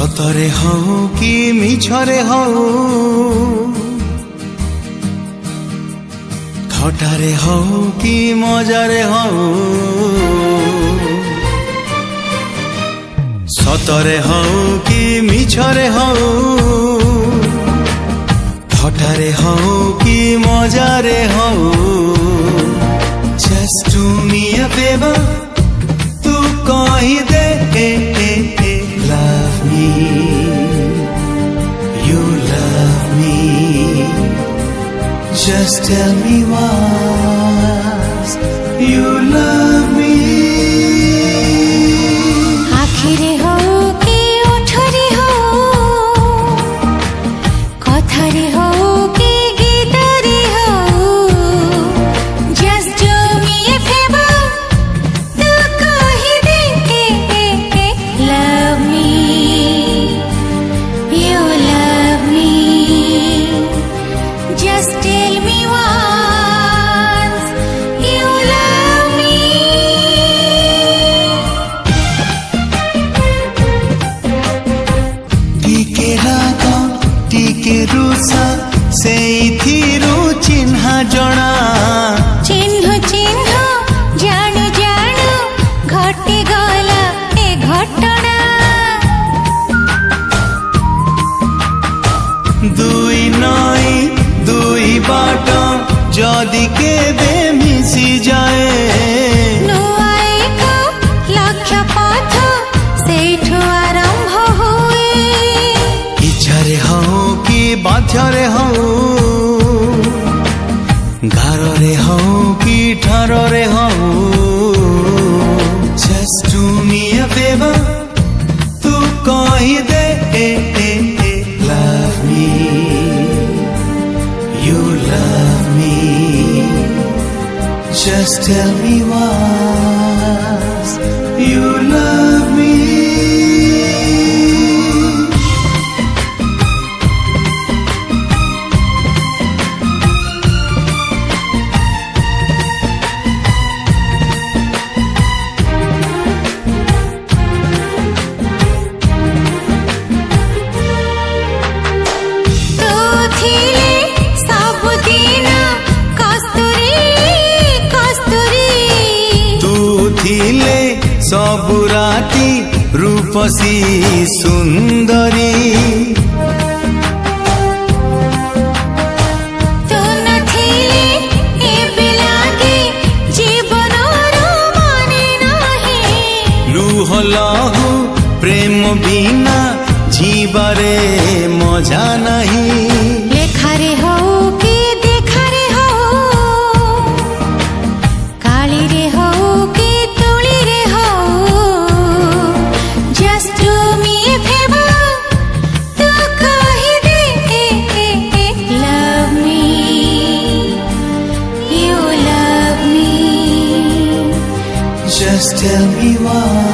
ସତରେ ହଉ କି ମିଛରେ ହଉ, ଥଟାରେ ହଉ କି ମଜାରେ ହଉ, ସତରେ ହଉ କି ମିଛରେ ହଉ, ଥଟାରେ ହଉ କି ମଜାରେ ହଉ, just do me a favor, ତୁ କହିଦେ love me, you love me, just tell me once you love me. আখিরে হও কি ওঠরে হও, কথারে হও কি গীতরে হও, just do me a favor, তু কহিদে love me, you love me, just tell me once you love me. টিকে রাগ টিকে রুষ সেইথিরু চিহ্না জଣା, চিহ্ন চিহ্ন জাণু জাণু ঘটি গলা এ ঘটনা, দুই নই দুই বাট যদি কেবে মিশি যায়, নূଆ ଏକ ଲକ୍ଷ୍ୟ ପଥ ସେଇଠୁ ଆରମ୍ଭ ହୁଏ, ইচ্ছারে হও কি বাধ্যরে হও, গাରରେ হও কি ঠাରରେ হও, just do me a favor, তু কহিদে love me, you love me, just tell me once you love me. ତୁ ଥିଲେ ସବୁଦିନ କସ୍ତୁରୀ କସ୍ତୁରୀ, ତୁ ଥିଲେ ସବୁ ରାତି ରୂପସୀ ସୁନ୍ଦରୀ, ତୁ ନଥିଲେ ଏବେ ଲାଗେ ଜୀବନର ମାନେ ନାହିଁ, ଲୁହ ଲହୁ ପ୍ରେମ ବିନା ଯିବାରେ ମଜା ନାହିଁ, ଲେଖାରେ ହଉ କି ଦେଖାରେ ହଉ, କାଳିରେ ହଉ କି ତୁଳିରେ ହଉ, just do me a favor, ତୁ କହିଦେ love me, you love me, just tell me why